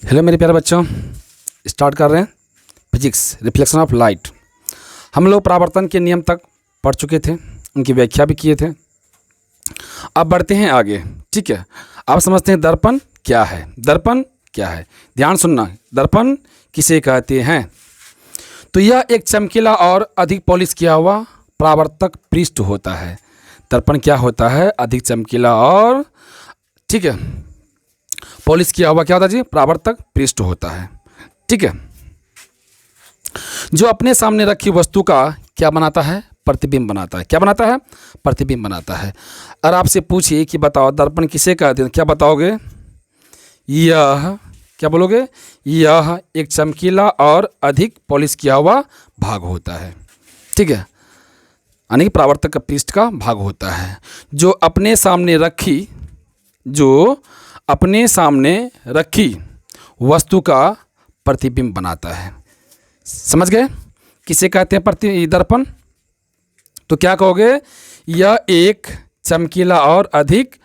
Hello मेरे प्यारे बच्चों, स्टार्ट कर रहे हैं फिजिक्स रिफ्लेक्शन ऑफ लाइट। हम लोग परावर्तन के नियम तक पढ़ चुके थे, उनकी व्याख्या भी किए थे। अब बढ़ते हैं आगे। ठीक है, अब समझते हैं दर्पण क्या है। दर्पण क्या है, ध्यान सुनना। दर्पण किसे कहते हैं? तो यह एक चमकीला और अधिक पॉलिश किया हुआ परावर्तक पृष्ठ होता है। दर्पण क्या होता है? अधिक चमकीला और ठीक है पॉलिश किया हुआ क्या होता है जी? परावर्तक पृष्ठ होता है। ठीक है, जो अपने सामने रखी वस्तु का क्या बनाता है? प्रतिबिंब बनाता है। क्या बनाता है? प्रतिबिंब बनाता है। और आपसे पूछिए कि बताओ दर्पण किसे कहते हैं, क्या बताओगे? यह क्या बोलोगे? यह एक चमकीला और अधिक पॉलिश किया हुआ भाग होता है। ठीक है, यानी कि परावर्तक पृष्ठ का भाग होता है जो अपने सामने रखी वस्तु का प्रतिबिंब बनाता है। समझ गए किसे कहते हैं दर्पण? तो क्या कहोगे? यह एक चमकीला और अधिक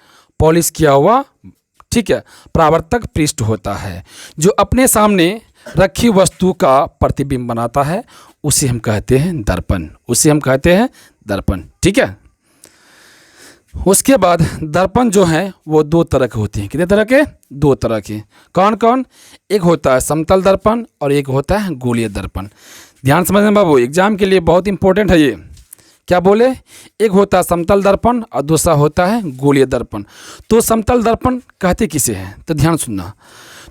पॉलिश किया हुआ ठीक है परावर्तक पृष्ठ होता है जो अपने सामने रखी वस्तु का प्रतिबिंब बनाता है। उसे हम कहते हैं दर्पण। उसे हम कहते हैं दर्पण। ठीक है, उसके बाद दर्पण जो है वो दो तरह के होते हैं। कितने तरह के? दो तरह के। कौन कौन? एक होता है समतल दर्पण और एक होता है गोलीय दर्पण। ध्यान समझना बाबू, एग्जाम के लिए बहुत इंपॉर्टेंट है ये। क्या बोले? एक होता है समतल दर्पण और दूसरा होता है गोलीय दर्पण। तो समतल दर्पण कहते किसे हैं? तो ध्यान सुनना।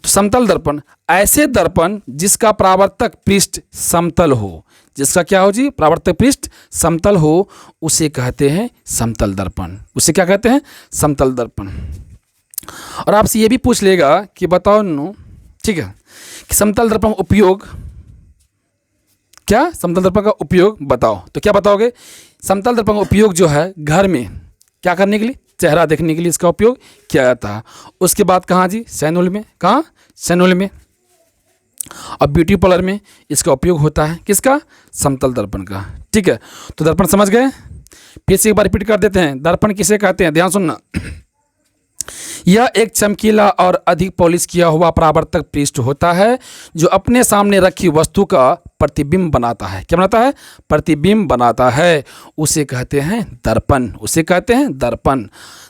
तो समतल दर्पण ऐसे दर्पण जिसका परावर्तक पृष्ठ समतल हो। जिसका क्या हो जी? परावर्तक पृष्ठ समतल हो, उसे कहते हैं समतल दर्पण। उसे क्या कहते हैं? समतल दर्पण। और आपसे ये भी पूछ लेगा कि बताओ नो, ठीक है, कि समतल दर्पण उपयोग क्या? समतल दर्पण का उपयोग बताओ। तो क्या बताओगे? समतल दर्पण का उपयोग जो है घर में क्या करने के लिए? चेहरा देखने के लिए इसका उपयोग किया जाता है। उसके बाद कहाँ जी? सैनुल में। कहाँ? सैनुल में। और ब्यूटी पार्लर में इसका उपयोग होता है। किसका? समतल दर्पण का। ठीक है, तो दर्पण समझ गए? फिर से एक बार रिपीट कर देते हैं। दर्पण किसे कहते हैं? ध्यान सुनना। यह एक चमकीला और अधिक पॉलिश किया हुआ परावर्तक पृष्ठ होता है जो अपने सामने रखी वस्तु का प्रतिबिंब बनाता है। क्या बनाता है? प्रतिबिंब बनाता है। उसे कहते हैं दर्पण। उसे कहते हैं दर्पण।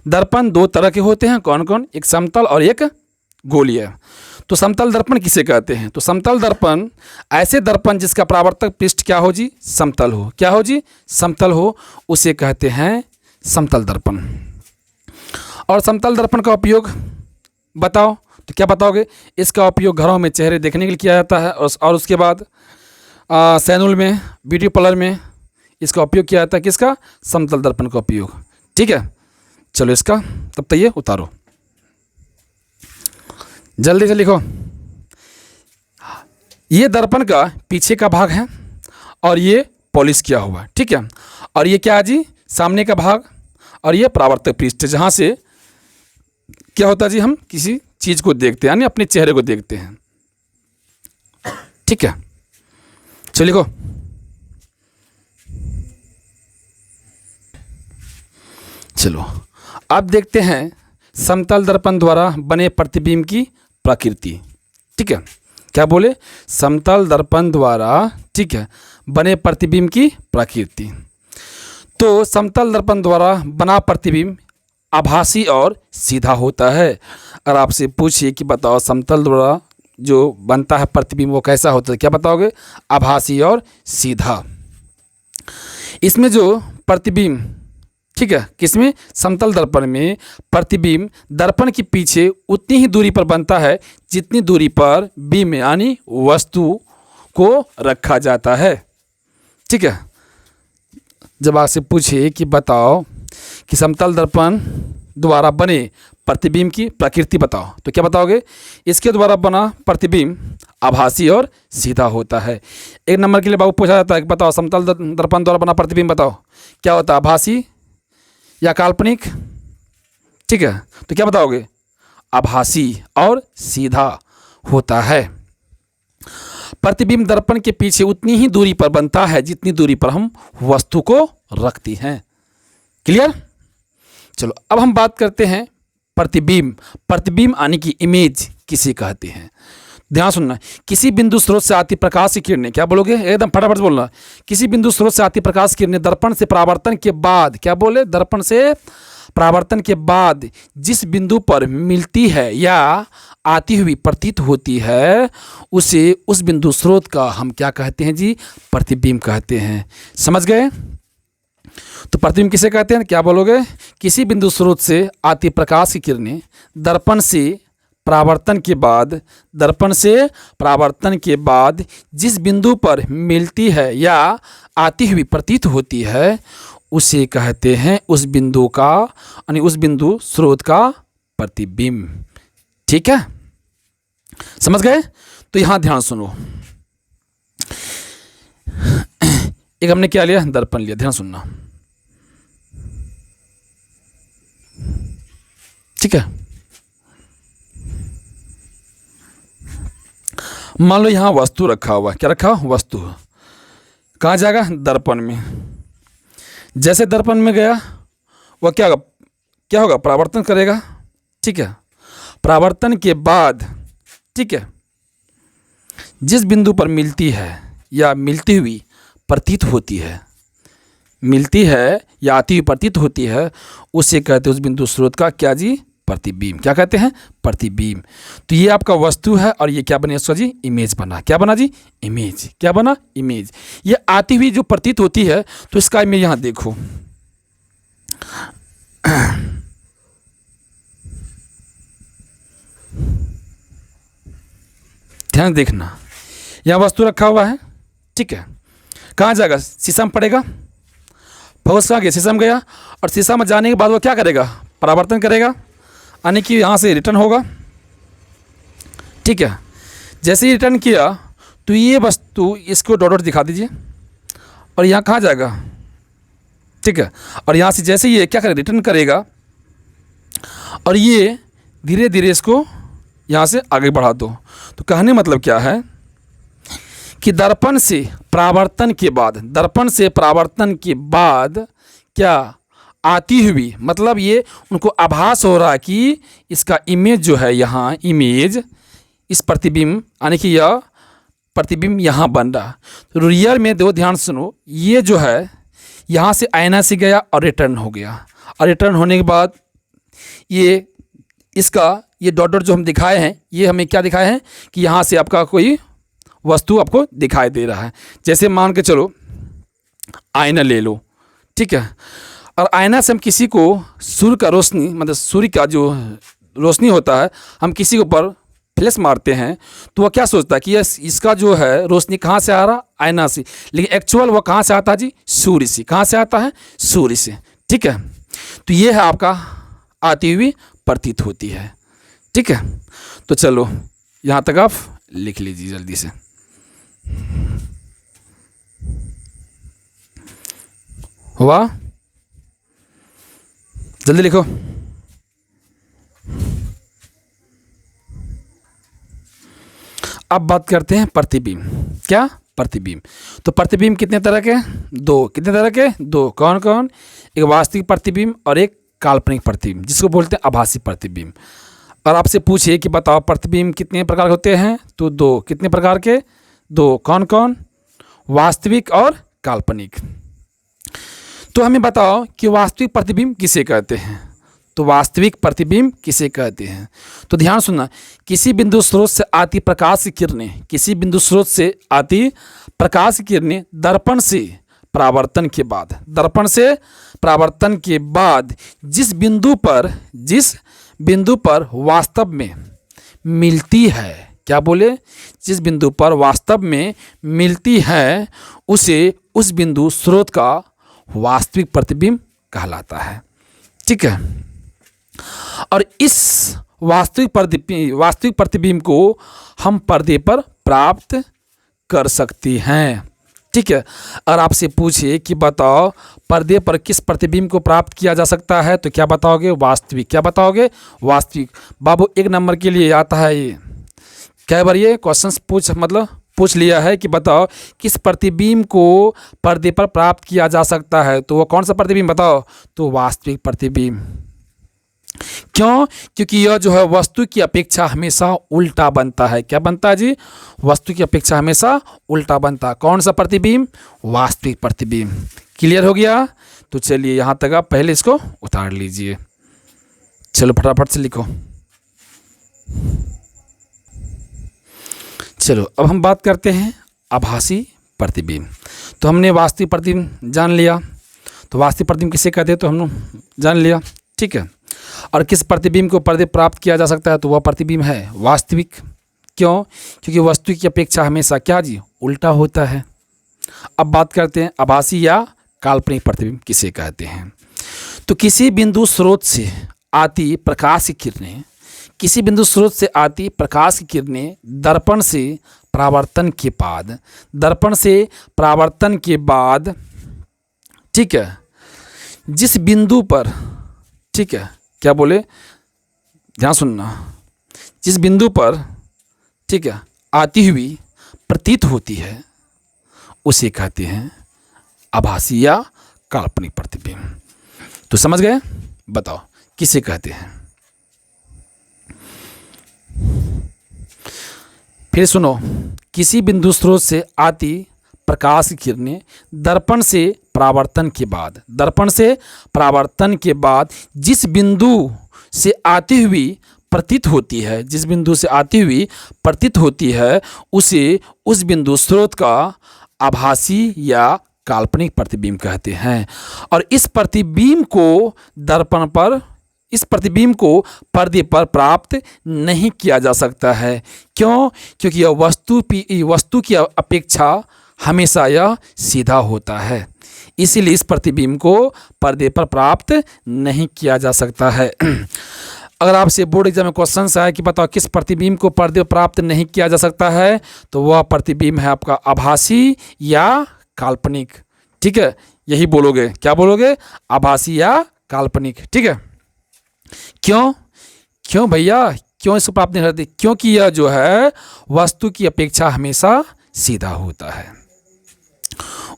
दर्पण दो तरह के होते हैं। कौन कौन? एक समतल और एक गोलीय। तो समतल दर्पण किसे कहते हैं? तो समतल दर्पण ऐसे दर्पण जिसका परावर्तक पृष्ठ क्या हो जी? समतल हो। क्या हो जी? समतल हो, उसे कहते हैं समतल दर्पण। और समतल दर्पण का उपयोग बताओ। तो क्या बताओगे? इसका उपयोग घरों में चेहरे देखने के लिए किया जाता है और उसके बाद सैनुल में, ब्यूटी पार्लर में इसका उपयोग किया जाता है। किसका? समतल दर्पण का उपयोग। ठीक है, चलो इसका तब तक ये उतारो, जल्दी से लिखो। ये दर्पण का पीछे का भाग है और ये पॉलिश किया हुआ है। ठीक है, और ये क्या है जी? सामने का भाग। और ये परावर्तक पृष्ठ जहाँ से क्या होता है जी? हम किसी चीज़ को देखते हैं, यानी अपने चेहरे को देखते हैं। ठीक है, चलो लिखो। चलो अब देखते हैं समतल दर्पण द्वारा बने प्रतिबिंब की प्रकृति। ठीक है, क्या बोले? समतल दर्पण द्वारा ठीक है बने प्रतिबिंब की प्रकृति। तो समतल दर्पण द्वारा बना प्रतिबिंब आभासी और सीधा होता है। और आपसे पूछिए कि बताओ समतल द्वारा जो बनता है प्रतिबिंब वो कैसा होता है? क्या बताओगे? आभासी और सीधा। इसमें जो प्रतिबिंब ठीक है किसमें? समतल दर्पण में प्रतिबिंब दर्पण के पीछे उतनी ही दूरी पर बनता है जितनी दूरी पर बिंब यानी वस्तु को रखा जाता है। ठीक है, जब आपसे पूछे कि बताओ कि समतल दर्पण द्वारा बने प्रतिबिंब की प्रकृति बताओ, तो क्या बताओगे? इसके द्वारा बना प्रतिबिंब आभासी और सीधा होता है। एक नंबर के लिए बाबू पूछा जाता है कि बताओ समतल दर्पण द्वारा बना प्रतिबिंब बताओ क्या होता है? आभासी या काल्पनिक? ठीक है, तो क्या बताओगे? आभासी और सीधा होता है। प्रतिबिंब दर्पण के पीछे उतनी ही दूरी पर बनता है जितनी दूरी पर हम वस्तु को रखती हैं। क्लियर? चलो अब हम बात करते हैं प्रतिबिंब। प्रतिबिंब यानी कि इमेज किसे कहते हैं? ध्यान सुनना, किसी बिंदु स्रोत से आती प्रकाश की किरणें, क्या बोलोगे, एकदम फटाफट से बोलना, किसी बिंदु स्रोत से आती प्रकाश की किरणें दर्पण से परावर्तन के बाद, क्या बोले, दर्पण से परावर्तन के बाद जिस बिंदु पर मिलती है या आती हुई प्रतीत होती है, उसे उस बिंदु स्रोत का हम क्या कहते हैं जी, प्रतिबिंब कहते हैं। समझ गए। तो प्रतिबिंब किसे कहते हैं, क्या बोलोगे, किसी बिंदु स्रोत से आती प्रकाश की किरणें दर्पण से परावर्तन के बाद, दर्पण से परावर्तन के बाद जिस बिंदु पर मिलती है या आती हुई प्रतीत होती है, उसे कहते हैं उस बिंदु का, यानी उस बिंदु स्रोत का प्रतिबिंब। ठीक है, समझ गए। तो यहां ध्यान सुनो, एक हमने क्या लिया, दर्पण लिया, ध्यान सुनना। ठीक है, मान लो यहां वस्तु रखा हुआ, क्या रखा, वस्तु, कहाँ जाएगा, दर्पण में। जैसे दर्पण में गया वह क्या होगा, परावर्तन करेगा। ठीक है, परावर्तन के बाद, ठीक है, जिस बिंदु पर मिलती है या मिलती हुई प्रतीत होती है, मिलती है या आती हुई प्रतीत होती है, उसे कहते हैं उस बिंदु स्रोत का क्या जी, प्रतिबिंब। क्या कहते हैं, प्रतिबिंब। तो ये आपका वस्तु है और ये क्या बने इसका जी, इमेज बना। क्या बना जी, इमेज। क्या बना, इमेज। ये आती हुई जो प्रतीत होती है, तो इसका इमेज यहां देखो, ध्यान देखना, यहां वस्तु रखा हुआ है। ठीक है, कहाँ जाएगा, शीशा में पड़ेगा, फोकस कहाँ गया, शीशा में गया, और शीशा में जाने के बाद वो क्या करेगा, परावर्तन करेगा, यानी कि यहाँ से रिटर्न होगा। ठीक है, जैसे ही रिटर्न किया तो ये वस्तु, इसको डॉट डॉट दिखा दीजिए, और यहाँ कहाँ जाएगा। ठीक है, और यहाँ से जैसे ये क्या करेगा, रिटर्न करेगा, और ये धीरे धीरे इसको यहाँ से आगे बढ़ा दो। तो कहने मतलब क्या है कि दर्पण से परावर्तन के बाद, दर्पण से परावर्तन के बाद क्या आती हुई, मतलब ये उनको आभास हो रहा है कि इसका इमेज जो है यहाँ, इमेज, इस प्रतिबिंब, यानी कि यह प्रतिबिंब यहाँ बन रहा। तो रियल में दो, ध्यान सुनो, ये जो है यहाँ से आईना से गया और रिटर्न हो गया, और रिटर्न होने के बाद ये इसका ये डॉट डॉट जो हम दिखाए हैं, ये हमें क्या दिखाए हैं कि यहाँ से आपका कोई वस्तु आपको दिखाई दे रहा है। जैसे मान के चलो आईना ले लो। ठीक है, और आईना से हम किसी को सूर्य का रोशनी, मतलब सूर्य का जो रोशनी होता है, हम किसी के ऊपर फ्लैश मारते हैं, तो वह क्या सोचता है कि इसका जो है रोशनी कहाँ से आ रहा, आईना से, लेकिन एक्चुअल वह कहाँ से आता है जी, सूर्य से। कहाँ से आता है, सूर्य से। ठीक है, तो ये है आपका आती हुई प्रतीत होती है। ठीक है, तो चलो यहाँ तक आप लिख लीजिए जल्दी से। हुआ, जल्दी लिखो। अब बात करते हैं प्रतिबिंब। क्या, प्रतिबिंब। तो प्रतिबिंब कितने तरह के, दो। कितने तरह के, दो। कौन कौन, एक वास्तविक प्रतिबिंब और एक काल्पनिक प्रतिबिंब, जिसको बोलते हैं आभासी प्रतिबिंब। और आपसे पूछिए कि बताओ प्रतिबिंब कितने प्रकार के होते हैं, तो दो। कितने प्रकार के, दो। कौन कौन, वास्तविक और काल्पनिक। तो हमें बताओ कि वास्तविक प्रतिबिंब किसे कहते हैं, तो वास्तविक प्रतिबिंब किसे कहते हैं। तो ध्यान सुनना, किसी बिंदु स्रोत से आती प्रकाश की किरणें, किसी बिंदु स्रोत से आती प्रकाश की किरणें दर्पण से परावर्तन के बाद, दर्पण से परावर्तन के बाद जिस बिंदु पर वास्तव में मिलती है, क्या बोले, जिस बिंदु पर वास्तव में मिलती है, उसे उस बिंदु स्रोत का वास्तविक प्रतिबिंब कहलाता है। ठीक है, और इस वास्तविक प्रतिबिंब को हम पर्दे पर प्राप्त कर सकते हैं। ठीक है, और आपसे पूछिए कि बताओ पर्दे पर किस प्रतिबिंब को प्राप्त किया जा सकता है, तो क्या बताओगे, वास्तविक। क्या बताओगे, वास्तविक। बाबू एक नंबर के लिए आता है ये, क्या बार ये क्वेश्चंस पूछ लिया है कि बताओ किस प्रतिबिंब को पर्दे पर प्राप्त किया जा सकता है, तो वो कौन सा प्रतिबिंब बताओ, तो वास्तविक प्रतिबिंब। क्यों? क्योंकि यह जो है वस्तु की अपेक्षा हमेशा उल्टा बनता है। क्या बनता है जी? वस्तु की अपेक्षा हमेशा उल्टा बनता है। कौन सा प्रतिबिंब? वास्तविक प्रतिबिंब। क्लियर हो गया? तो चलिए यहाँ तक आप पहले इसको उतार लीजिए। चलो फटाफट से लिखो। चलो अब हम बात करते हैं आभासी प्रतिबिंब। तो हमने वास्तविक प्रतिबिंब जान लिया, तो वास्तविक प्रतिबिंब किसे कहते हैं तो हमने जान लिया, ठीक है। और किस प्रतिबिंब को पर्दे प्राप्त किया जा सकता है तो वह प्रतिबिंब है वास्तविक। क्यों? क्योंकि वस्तु की अपेक्षा हमेशा क्या जी? उल्टा होता है। अब बात करते हैं आभासी या काल्पनिक प्रतिबिंब किसे कहते हैं। तो किसी बिंदु स्रोत से आती प्रकाश की किरणें, किसी बिंदु स्रोत से आती प्रकाश की किरणें दर्पण से परावर्तन के बाद, दर्पण से परावर्तन के बाद, ठीक है, जिस बिंदु पर, ठीक है, क्या बोले, ध्यान सुनना, जिस बिंदु पर, ठीक है, आती हुई प्रतीत होती है उसे कहते हैं आभासी या काल्पनिक प्रतिबिंब। तो समझ गए? बताओ किसे कहते हैं। फिर सुनो, किसी बिंदु स्रोत से आती प्रकाश की किरणें दर्पण से परावर्तन के बाद, दर्पण से परावर्तन के बाद जिस बिंदु से आती हुई प्रतीत होती है, जिस बिंदु से आती हुई प्रतीत होती है उसे उस बिंदु स्रोत का आभासी या काल्पनिक प्रतिबिंब कहते हैं। और इस प्रतिबिंब को दर्पण पर, इस प्रतिबिंब को पर्दे पर प्राप्त नहीं किया जा सकता है। क्यों? क्योंकि यह वस्तु की अपेक्षा हमेशा यह सीधा होता है, इसीलिए इस प्रतिबिंब को पर्दे पर प्राप्त नहीं किया जा सकता है। अगर आपसे बोर्ड एग्जाम में क्वेश्चन आए कि बताओ किस प्रतिबिंब को पर्दे पर प्राप्त नहीं किया जा सकता है, तो वह प्रतिबिंब है आपका आभासी या काल्पनिक। ठीक है, यही बोलोगे। क्या बोलोगे? आभासी या काल्पनिक। ठीक है। क्यों? क्यों भैया, क्यों इसको प्राप्त नहीं करते? क्योंकि यह जो है वस्तु की अपेक्षा हमेशा सीधा होता है।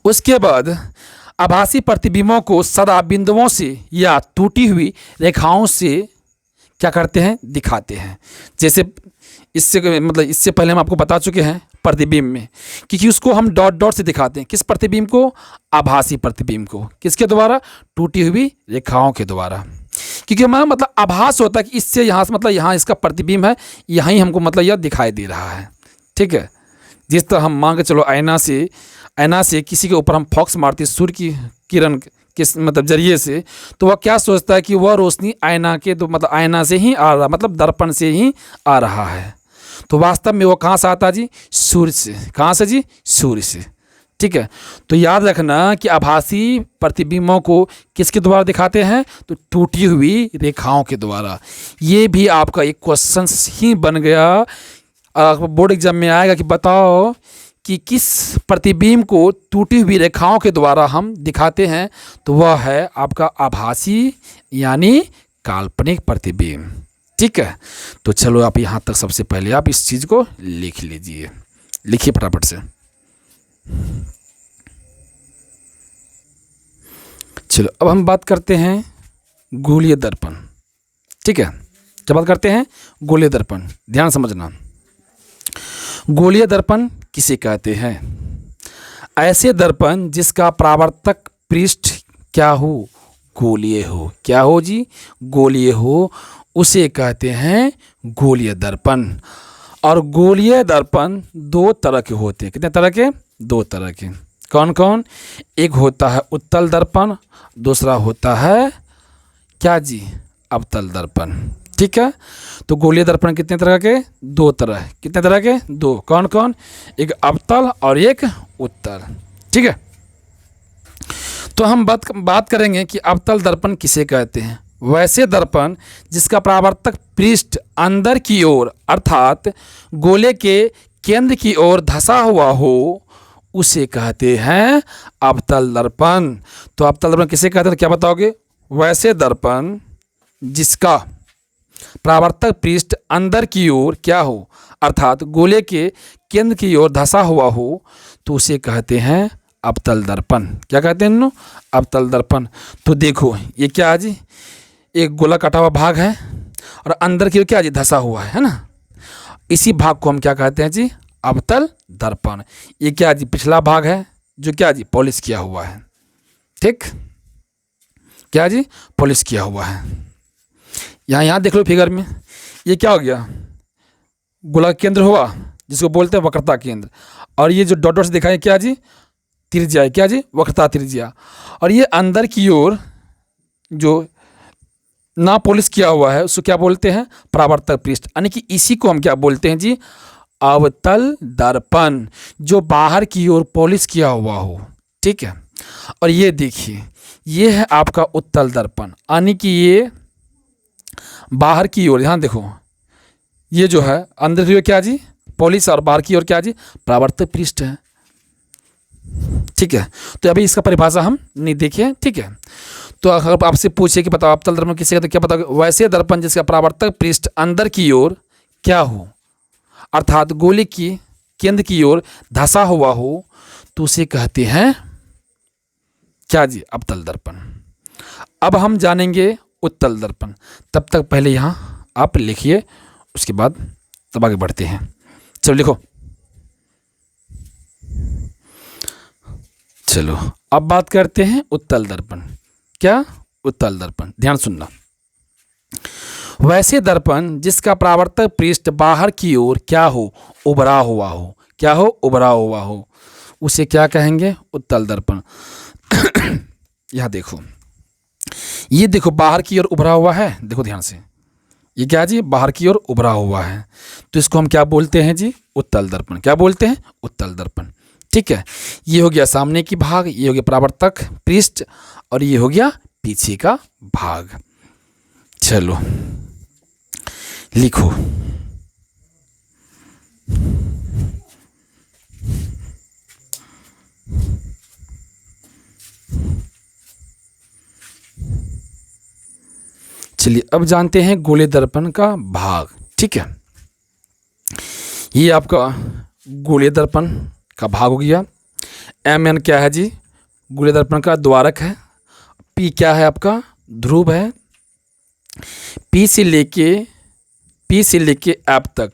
उसके बाद आभासी प्रतिबिंबों को सदा बिंदुओं से या टूटी हुई रेखाओं से क्या करते हैं? दिखाते हैं। जैसे इससे पहले हम आपको बता चुके हैं प्रतिबिंब में, क्योंकि उसको हम डॉट डॉट से दिखाते हैं। किस प्रतिबिंब को? आभासी प्रतिबिंब को। किसके द्वारा? टूटी हुई रेखाओं के द्वारा। क्योंकि हमारा आभास होता है कि इससे यहाँ से यहाँ इसका प्रतिबिंब है, यहीं हमको यह दिखाई दे रहा है। ठीक है। जिस तरह हम मान के चलो आईना से किसी के ऊपर हम फॉक्स मारते सूर्य की किरण के जरिए से, तो वह क्या सोचता है कि वह रोशनी आईना के आईना से ही आ रहा, दर्पण से ही आ रहा है। तो वास्तव में वो कहाँ से आता जी? सूर्य से। कहाँ से जी? सूर्य से। ठीक है। तो याद रखना कि आभासी प्रतिबिंबों को किसके द्वारा दिखाते हैं? तो टूटी हुई रेखाओं के द्वारा। ये भी आपका एक क्वेश्चन ही बन गया, बोर्ड एग्जाम में आएगा कि बताओ कि किस प्रतिबिंब को टूटी हुई रेखाओं के द्वारा हम दिखाते हैं, तो वह है आपका आभासी यानी काल्पनिक प्रतिबिंब। ठीक है। तो चलो आप यहाँ तक सबसे पहले आप इस चीज़ को लिख लीजिए। लिखिए फटाफट से। चलो अब हम बात करते हैं गोलीय दर्पण। ठीक है। क्या बात करते हैं? गोलीय दर्पण। ध्यान समझना। गोलीय दर्पण किसे कहते हैं? ऐसे दर्पण जिसका परावर्तक पृष्ठ क्या हो? गोलीय हो। क्या हो जी? गोलीय हो, उसे कहते हैं गोलीय दर्पण। और गोलीय दर्पण दो तरह के होते हैं। कितने तरह के? दो तरह के। कौन कौन? एक होता है उत्तल दर्पण, दूसरा होता है क्या जी? अवतल दर्पण। ठीक है। तो गोलीय दर्पण कितने तरह के? दो तरह। कितने तरह के? दो। कौन कौन? एक अवतल और एक उत्तल। ठीक है। तो हम बात करेंगे कि अवतल दर्पण किसे कहते हैं। वैसे दर्पण जिसका परावर्तक पृष्ठ अंदर की ओर अर्थात गोले के केंद्र की ओर धंसा हुआ हो, उसे कहते हैं अवतल दर्पण। तो अवतल दर्पण किसे कहते हैं? क्या बताओगे? वैसे दर्पण जिसका परावर्तक पृष्ठ अंदर की ओर क्या हो अर्थात गोले के केंद्र की ओर धंसा हुआ हो, तो उसे कहते हैं अवतल दर्पण। क्या कहते हैं? अवतल दर्पण। तो देखो ये क्या है जी? एक गोला काटा हुआ भाग है और अंदर की ओर क्या जी धंसा हुआ है ना, इसी भाग को हम क्या कहते हैं जी, अवतल दर्पण। ये क्या जी पिछला भाग है जो क्या जी पॉलिश किया हुआ है, ठीक, क्या जी पॉलिश किया हुआ है। यहाँ देख लो फिगर में, ये क्या हो गया, गोला केंद्र हुआ जिसको बोलते हैं वक्रता केंद्र, और ये जो डॉट डॉट से दिखा है क्या जी त्रिज्या है, क्या जी वक्रता त्रिज्या। और ये अंदर की ओर जो ना पॉलिश किया हुआ है उसको क्या बोलते हैं, परावर्तक पृष्ठ, यानी कि इसी को हम क्या बोलते हैं जी, अवतल दर्पण, जो बाहर की ओर पॉलिश किया हुआ हो, ठीक है। और ये देखिए ये है आपका उत्तल दर्पण, यानी कि ये बाहर की ओर, ध्यान देखो ये जो है अंदर की ओर क्या जी पॉलिश और बाहर की ओर क्या जी परावर्तक पृष्ठ है, ठीक है। तो अभी इसका परिभाषा हम नहीं देखे, ठीक है। तो अगर आपसे पूछे कि बताओ अवतल दर्पण किसे कहते हैं, क्या बताओ, वैसे दर्पण जिसका परावर्तक पृष्ठ अंदर की ओर क्या हो, अर्थात गोले की केंद्र की ओर धंसा हुआ हो, तो उसे कहते हैं क्या जी अवतल दर्पण। अब हम जानेंगे उत्तल दर्पण, तब तक पहले यहाँ आप लिखिए, उसके बाद तब आगे बढ़ते हैं। चलो लिखो, चलो अब बात करते हैं उत्तल दर्पण। क्या उत्तल दर्पण, ध्यान सुनना, वैसे दर्पण जिसका परावर्तक पृष्ठ बाहर की ओर क्या हो, उभरा हुआ हो, क्या हो उभरा हुआ हो, उसे क्या कहेंगे, उत्तल दर्पण। यह देखो, ये देखो बाहर की ओर उभरा हुआ है, देखो ध्यान से, ये क्या जी बाहर की ओर उभरा हुआ है, तो इसको हम क्या बोलते हैं जी, उत्तल दर्पण। क्या बोलते हैं, उत्तल दर्पण, ठीक है। ये हो गया सामने की भाग, ये हो गया परावर्तक पृष्ठ, और ये हो गया पीछे का भाग। चलो लिखो, चलिए अब जानते हैं गोले दर्पण का भाग, ठीक है। ये आपका गोले दर्पण का भाग हो गया। एम एन क्या है जी, गोले दर्पण का द्वारक है। पी क्या है आपका, ध्रुव है। पी से लेके एफ तक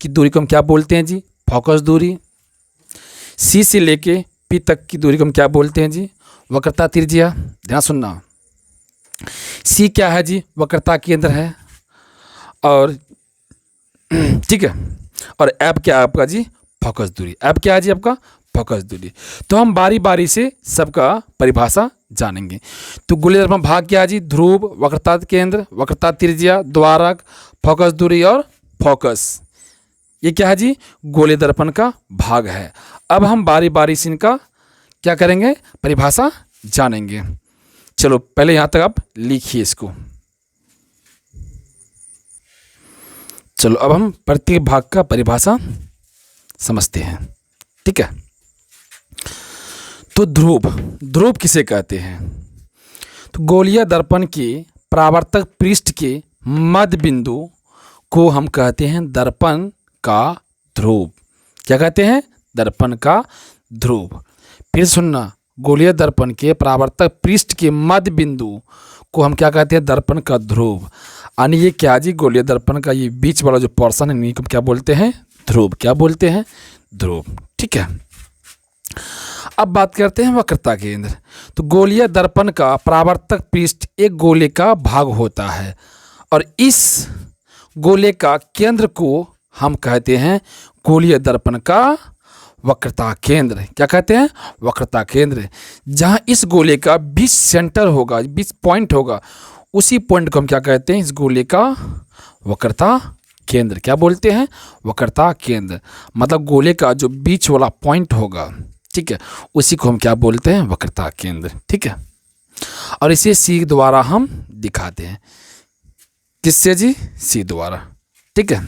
की दूरी को हम क्या बोलते हैं जी, फोकस दूरी। सी से लेके पी तक की दूरी को हम क्या बोलते हैं जी, वक्रता त्रिज्या। ध्यान सुनना, सी क्या है जी, वक्रता केंद्र है, और ठीक है, और एफ क्या है आपका जी, फोकस दूरी। एफ क्या है जी आपका, फोकस दूरी। तो हम बारी बारी से सबका परिभाषा जानेंगे। तो गोले दर्पण भाग क्या है जी, ध्रुव, वक्रता केंद्र, वक्रता त्रिज्या, द्वारक, फोकस दूरी और फोकस। ये क्या है जी, गोले दर्पण का भाग है। अब हम बारी बारी से इनका क्या करेंगे, परिभाषा जानेंगे। चलो पहले यहाँ तक आप लिखिए इसको। चलो अब हम प्रत्येक भाग का परिभाषा समझते हैं, ठीक है। तो ध्रुव किसे कहते हैं, तो गोलीय दर्पण के परावर्तक पृष्ठ के मध्य बिंदु को हम कहते हैं दर्पण का ध्रुव। क्या कहते हैं, दर्पण का ध्रुव। फिर सुनना, गोलीय दर्पण के परावर्तक पृष्ठ के मध्य बिंदु को हम क्या कहते हैं, दर्पण का ध्रुव। यानी ये क्या जी, गोलीय दर्पण का ये बीच वाला जो पोर्शन है इनको क्या बोलते हैं, ध्रुव। क्या बोलते हैं, ध्रुव, ठीक है। अब बात करते हैं वक्रता केंद्र। तो गोलीय दर्पण का परावर्तक पृष्ठ एक गोले का भाग होता है, और इस गोले का केंद्र को हम कहते हैं गोलीय दर्पण का वक्रता केंद्र। क्या कहते हैं, वक्रता केंद्र। जहाँ इस गोले का बीच सेंटर होगा, बीच पॉइंट होगा, उसी पॉइंट को हम क्या कहते हैं, इस गोले का वक्रता केंद्र। क्या बोलते हैं, वक्रता केंद्र। मतलब गोले का जो बीच वाला पॉइंट होगा, ठीक है, उसी को हम क्या बोलते हैं, वक्रता केंद्र, ठीक है। और इसे सी द्वारा हम दिखाते हैं। किससे जी, सी द्वारा, ठीक है।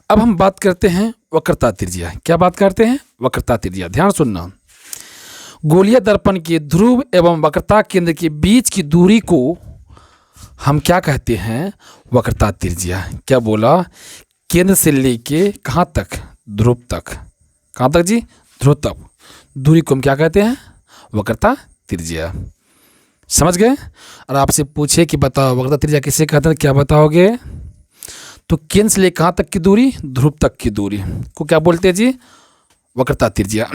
अब हम बात करते हैं वक्रता त्रिज्या। क्या बात करते हैं, वक्रता त्रिज्या। ध्यान सुनना, गोलीय दर्पण के ध्रुव एवं वक्रता केंद्र के बीच की दूरी को हम क्या कहते हैं, वक्रता त्रिज्या। क्या बोला, केंद्र से लेके कहाँ तक, ध्रुव तक। कहाँ तक जी, ध्रुव तक दूरी को हम क्या कहते हैं, वक्रता त्रिज्या। समझ गए। और आपसे पूछे कि बताओ वक्रता त्रिज्या किसे कहते हैं, क्या बताओगे? तो केंद्र से लेकर कहाँ तक की दूरी, ध्रुव तक की दूरी को क्या बोलते हैं जी, वक्रता त्रिज्या।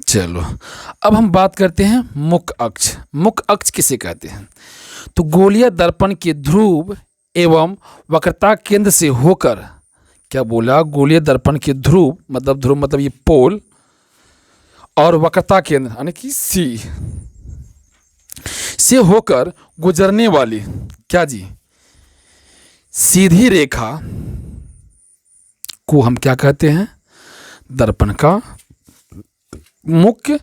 चलो अब हम बात करते हैं मुख्य अक्ष। मुख्य अक्ष किसे कहते हैं? तो गोलीय दर्पण के ध्रुव एवं वक्रता केंद्र से होकर, क्या बोला, गोलीय दर्पण के ध्रुव मतलब ये पोल, और वक्रता केंद्र यानी कि सी से होकर गुजरने वाली, क्या जी, सीधी रेखा को हम क्या कहते हैं, दर्पण का मुख्य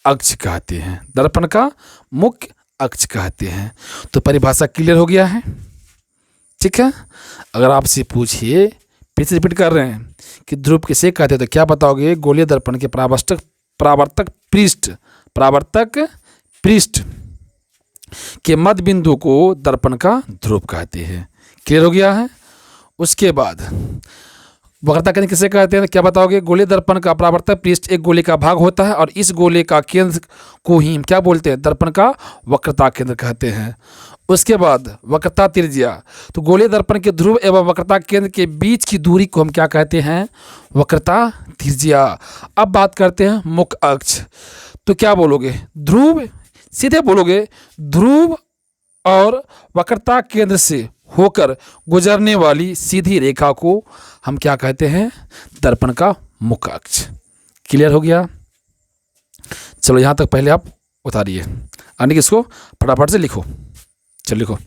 अक्ष कहते हैं। दर्पण का मुख्य अक्ष कहते हैं। तो परिभाषा क्लियर हो गया है, ठीक है। अगर आपसे पूछिए, फिर से रिपीट कर रहे हैं कि ध्रुव किसे कहते हैं, तो क्या बताओगे? गोलीय दर्पण के परावर्तक पृष्ठ के मध्य बिंदु को दर्पण का ध्रुव कहते हैं। क्लियर हो गया है। उसके बाद वक्रता केंद्र किसे कहते हैं, क्या बताओगे? गोलीय दर्पण का परावर्तक पृष्ठ एक गोले का भाग होता है और इस गोले का केंद्र को ही हम क्या बोलते हैं, दर्पण का वक्रता केंद्र कहते हैं। उसके बाद वक्रता त्रिज्या, तो गोलीय दर्पण के ध्रुव एवं वक्रता केंद्र के बीच की दूरी को हम क्या कहते हैं, वक्रता त्रिज्या। अब बात करते हैं मुख्य अक्ष। तो क्या बोलोगे? ध्रुव, सीधे बोलोगे, ध्रुव और वक्रता केंद्र से होकर गुजरने वाली सीधी रेखा को हम क्या कहते हैं, दर्पण का मुख्य अक्ष। क्लियर हो गया। चलो यहाँ तक पहले आप उतारिए, यानी कि इसको फटाफट से लिखो। चलो लिखो।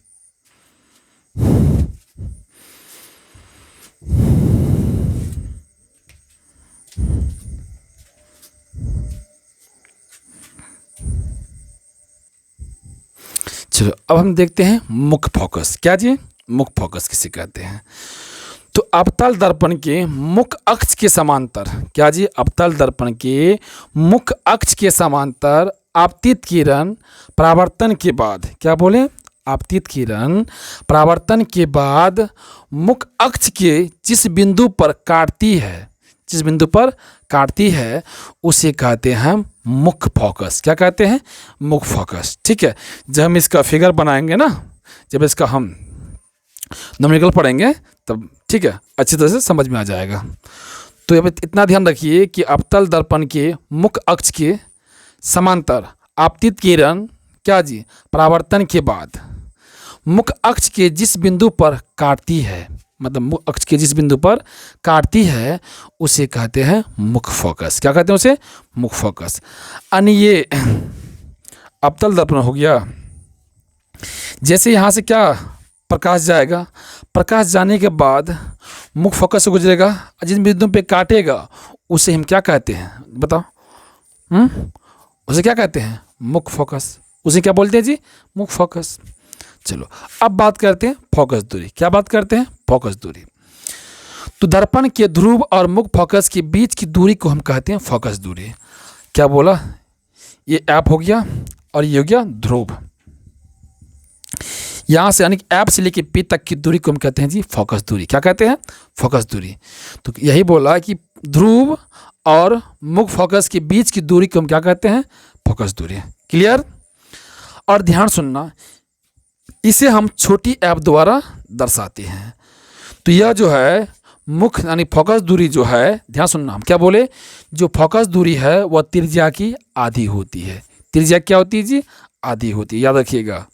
चलो अब हम देखते हैं मुख्य फोकस। क्या जी, मुख्य फोकस किसे कहते हैं? तो अवतल दर्पण के मुख्य अक्ष के समांतर, क्या जी, अवतल दर्पण के मुख्य अक्ष के समांतर आपतित किरण परावर्तन के बाद, क्या बोले, आपतित किरण परावर्तन के बाद मुख्य अक्ष के जिस बिंदु पर काटती है उसे कहते हैं मुख्य फोकस। क्या कहते हैं? मुख्य फोकस। ठीक है। जब हम इसका फिगर बनाएंगे ना, जब इसका हम न्यूमेरिकल पढ़ेंगे तब, ठीक है, अच्छी तरह से समझ में आ जाएगा। तो अब इतना ध्यान रखिए कि अवतल दर्पण के मुख्य अक्ष के समांतर आपतित किरण, क्या जी, परावर्तन के बाद मुख्य अक्ष के जिस बिंदु पर काटती है, मतलब मुख्य अक्ष के जिस बिंदु पर काटती है उसे कहते हैं मुख्य फोकस। क्या कहते हैं उसे? मुख्य फोकस। यानी ये अवतल दर्पण हो गया। जैसे यहाँ से क्या प्रकाश जाएगा, प्रकाश जाने के बाद मुख्य फोकस से गुजरेगा, जिन बिंदु पे काटेगा उसे हम क्या कहते हैं, बताओ? उसे क्या कहते हैं? मुख्य फोकस। उसे क्या बोलते हैं जी? मुख्य फोकस। चलो अब बात करते हैं फोकस दूरी। क्या बात करते हैं? फोकस दूरी। तो दर्पण के ध्रुव और मुख्य फोकस के बीच की दूरी को हम कहते हैं फोकस दूरी। क्या बोला? ये ऐप हो गया और ये हो गया ध्रुव। यहाँ से यानी ऐप से लेके पी तक की दूरी को हम कहते हैं जी फोकस दूरी। क्या कहते हैं? फोकस दूरी। तो यही बोला कि ध्रुव और मुख्य फोकस के बीच की दूरी को हम क्या कहते हैं? फोकस दूरी। क्लियर? और ध्यान सुनना, इसे हम छोटी ऐप द्वारा दर्शाते हैं। तो यह जो है मुख्य यानी फोकस दूरी जो है, ध्यान सुनना, हम क्या बोले, जो फोकस दूरी है वह त्रिज्या की आधी होती है। त्रिज्या क्या होती है जी? आधी होती है। याद रखिएगा।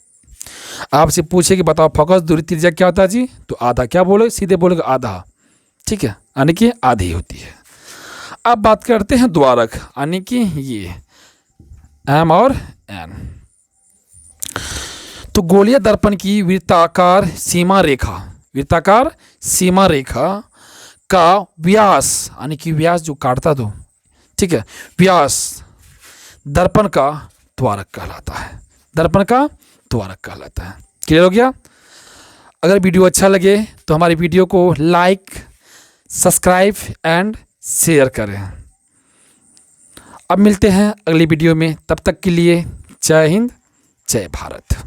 आपसे पूछे कि बताओ फोकस दूरी त्रिज्या क्या होता है जी? तो आधा। क्या बोले? सीधे बोलेगा आधा। ठीक है, यानी कि आधी होती है। अब बात करते हैं द्वारक, यानी कि ये एम और एन। तो गोलीय दर्पण की वृत्ताकार सीमा रेखा का व्यास, यानी कि व्यास जो काटता दो, ठीक है, व्यास दर्पण का द्वारक कहलाता है। दर्पण का द्वारक कहलाता है। क्लियर हो गया? अगर वीडियो अच्छा लगे तो हमारी वीडियो को लाइक, सब्सक्राइब एंड शेयर करें। अब मिलते हैं अगली वीडियो में, तब तक के लिए जय हिंद, जय भारत।